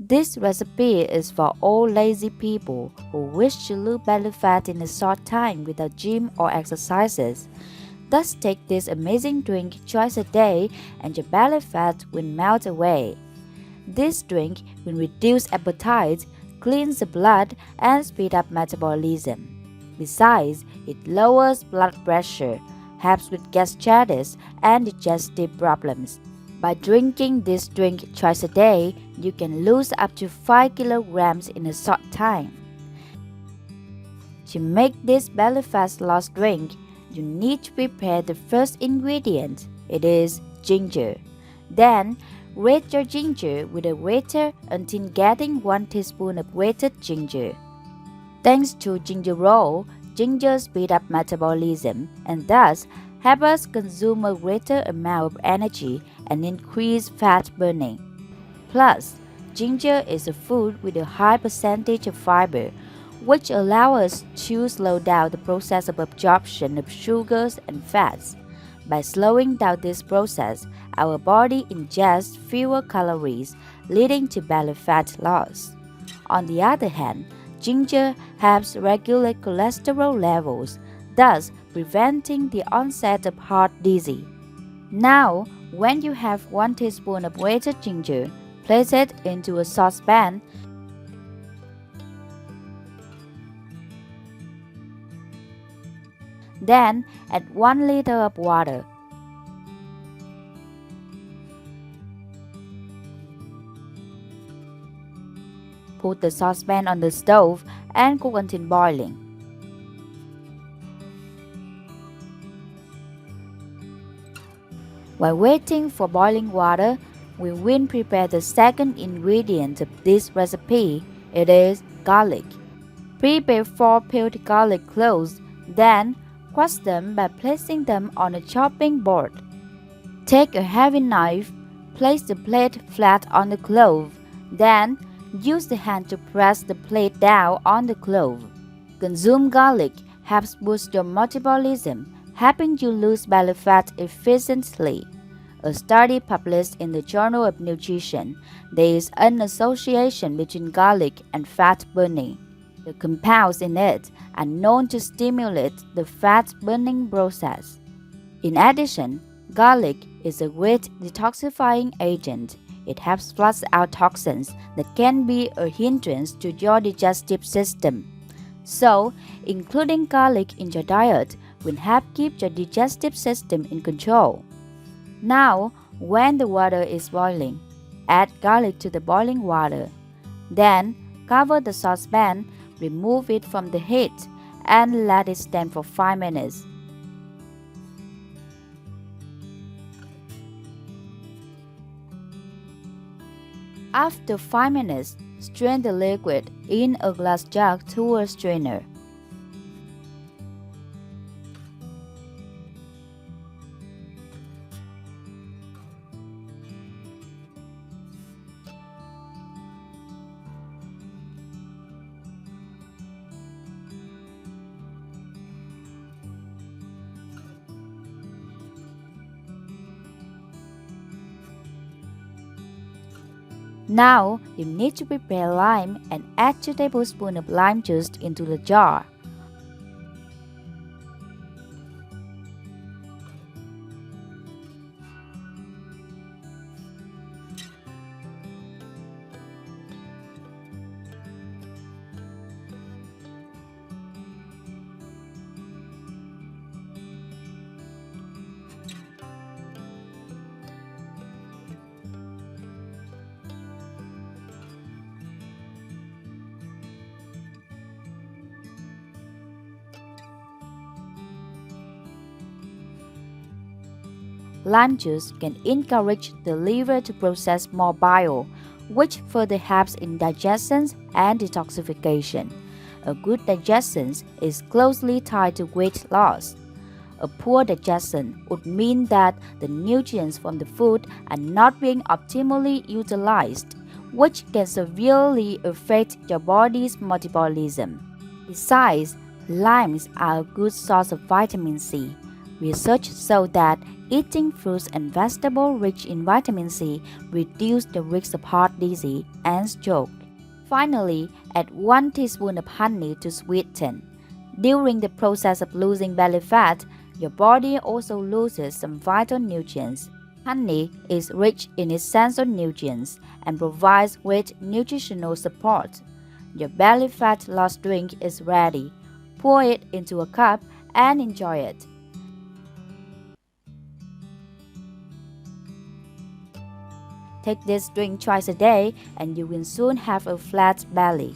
This recipe is for all lazy people who wish to lose belly fat in a short time without gym or exercises. Thus take this amazing drink twice a day and your belly fat will melt away. This drink will reduce appetite, cleanse the blood, and speed up metabolism. Besides, it lowers blood pressure, helps with gastritis and digestive problems. By drinking this drink twice a day, you can lose up to 5 kilograms in a short time. To make this belly fat loss drink, you need to prepare the first ingredient. It is ginger. Then, grate your ginger with a grater until getting 1 teaspoon of grated ginger. Thanks to ginger roll, ginger speeds up metabolism and thus help us consume a greater amount of energy and increase fat burning. Plus, ginger is a food with a high percentage of fiber, which allows us to slow down the process of absorption of sugars and fats. By slowing down this process, our body ingests fewer calories, leading to belly fat loss. On the other hand, ginger helps regulate cholesterol levels, thus preventing the onset of heart disease. Now, when you have 1 teaspoon of grated ginger, place it into a saucepan. Then add 1 liter of water. Put the saucepan on the stove and cook until boiling. While waiting for boiling water, we will prepare the second ingredient of this recipe. It is garlic. Prepare 4 peeled garlic cloves, then crush them by placing them on a chopping board. Take a heavy knife, place the blade flat on the clove, then use the hand to press the blade down on the clove. Consume garlic helps boost your metabolism, helping you lose belly fat efficiently. A study published in the Journal of Nutrition, there is an association between garlic and fat burning. The compounds in it are known to stimulate the fat burning process. In addition, garlic is a great detoxifying agent. It helps flush out toxins that can be a hindrance to your digestive system. So, including garlic in your diet will help keep your digestive system in control. Now, when the water is boiling, add garlic to the boiling water. Then, cover the saucepan, remove it from the heat, and let it stand for 5 minutes. After 5 minutes, strain the liquid in a glass jug through a strainer. Now, you need to prepare lime and add 2 tablespoons of lime juice into the jar. Lime juice can encourage the liver to process more bile, which further helps in digestion and detoxification. A good digestion is closely tied to weight loss. A poor digestion would mean that the nutrients from the food are not being optimally utilized, which can severely affect your body's metabolism. Besides, limes are a good source of vitamin C. Research shows that Eating fruits and vegetables rich in vitamin C reduce the risk of heart disease and stroke. Finally, add 1 teaspoon of honey to sweeten. During the process of losing belly fat, your body also loses some vital nutrients. Honey is rich in essential nutrients and provides great nutritional support. Your belly fat loss drink is ready. Pour it into a cup and enjoy it. Take this drink twice a day and you will soon have a flat belly.